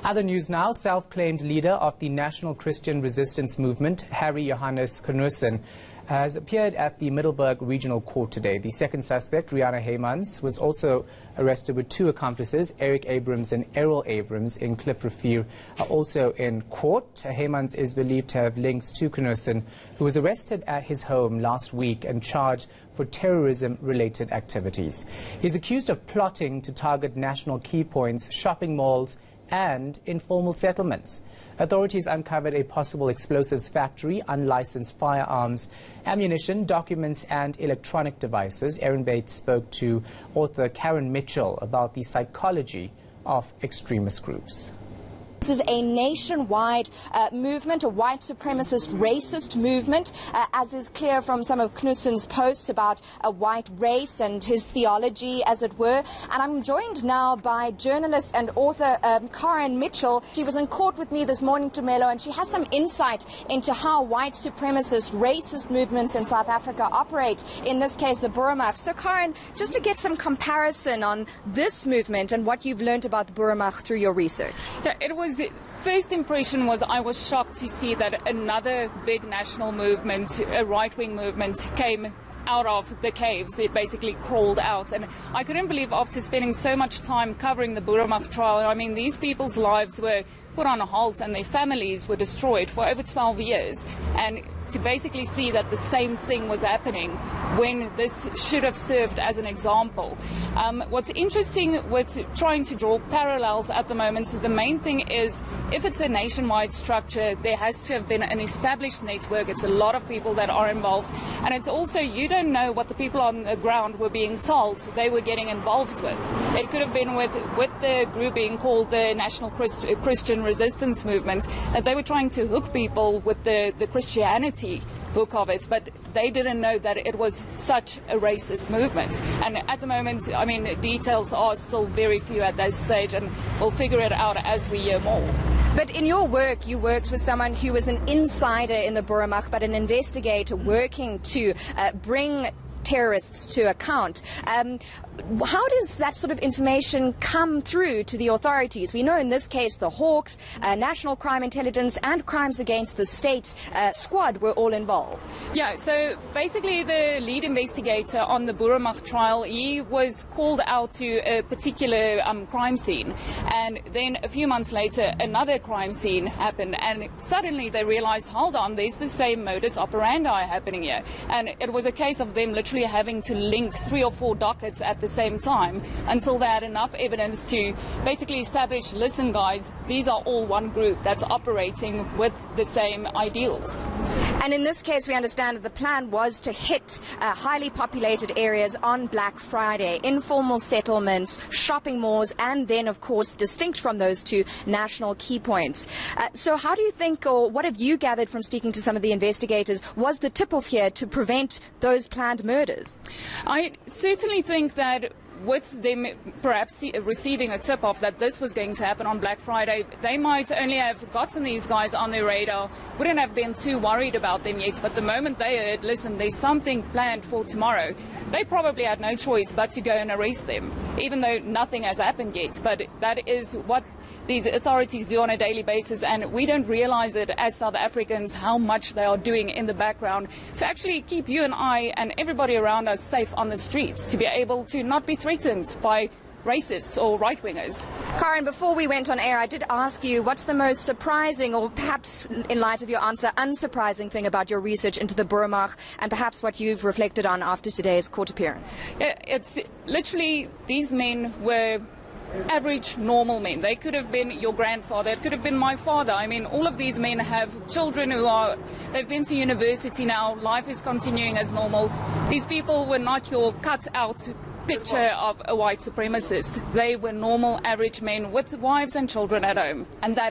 Other news now, self-claimed leader of the National Christian Resistance Movement, Harry Johannes Knussen, has appeared at the Middelburg Regional Court today. The second suspect, Rihanna Heymans, was also arrested with two accomplices. Eric Abrams and Errol Abrams in Klipprivier are also in court. Heymans is believed to have links to Knussen, who was arrested at his home last week and charged for terrorism-related activities. He's accused of plotting to target national key points, shopping malls, and informal settlements. Authorities uncovered a possible explosives factory, unlicensed firearms, ammunition, documents, and electronic devices. Aaron Bates spoke to author Karen Mitchell about the psychology of extremist groups. This is a nationwide movement, a white supremacist, racist movement, as is clear from some of Knussen's posts about a white race and his theology, as it were. And I'm joined now by journalist and author Karen Mitchell. She was in court with me this morning, Tumelo, and she has some insight into how white supremacist, racist movements in South Africa operate, in this case the Boeremag. So Karen, just to get some comparison on this movement and what you've learned about the Boeremag through your research. Yeah, first impression was I was shocked to see that another big national movement, a right-wing movement, came out of the caves. It basically crawled out, and I couldn't believe, after spending so much time covering the Boeremag trial, I mean, these people's lives were put on a halt and their families were destroyed for over 12 years, and to basically see that the same thing was happening when this should have served as an example. What's interesting with trying to draw parallels at the moment, the main thing is, if it's a nationwide structure, there has to have been an established network. It's a lot of people that are involved, and it's also, you don't know what the people on the ground were being told they were getting involved with. It could have been with the group being called the National Christian Resistance Movement, that they were trying to hook people with the Christianity hook of it, but they didn't know that it was such a racist movement. And at the moment, I mean, details are still very few at this stage, and we'll figure it out as we hear more. But in your work, you worked with someone who was an insider in the Boeremag, but an investigator working to bring terrorists to account. How does that sort of information come through to the authorities? We know in this case the Hawks, National Crime Intelligence and Crimes Against the State squad were all involved. Yeah, so basically the lead investigator on the Boeremag trial, he was called out to a particular crime scene, and then a few months later another crime scene happened, and suddenly they realized, hold on, there's the same modus operandi happening here. And it was a case of them literally having to link 3 or 4 dockets at the same time until they had enough evidence to basically establish, listen guys, these are all one group that's operating with the same ideals. And in this case, we understand that the plan was to hit highly populated areas on Black Friday, informal settlements, shopping malls, and then, of course, distinct from those two, national key points. So how do you think, or what have you gathered from speaking to some of the investigators, was the tip-off here to prevent those planned murders? I certainly think that with them perhaps receiving a tip-off that this was going to happen on Black Friday, they might only have gotten these guys on their radar, wouldn't have been too worried about them yet, but the moment they heard, listen, there's something planned for tomorrow, they probably had no choice but to go and arrest them, even though nothing has happened yet. But that is what these authorities do on a daily basis, and we don't realize it as South Africans how much they are doing in the background to actually keep you and I and everybody around us safe on the streets, to be able to not be threatened by racists or right-wingers. Karen, before we went on air, I did ask you what's the most surprising, or perhaps in light of your answer, unsurprising thing about your research into the Boeremag, and perhaps what you've reflected on after today's court appearance. Yeah, it's literally, these men were average, normal men. They could have been your grandfather, it could have been my father. I mean, all of these men have children they've been to university now, life is continuing as normal. These people were not your cut-out picture of a white supremacist. They were normal, average men with wives and children at home, and that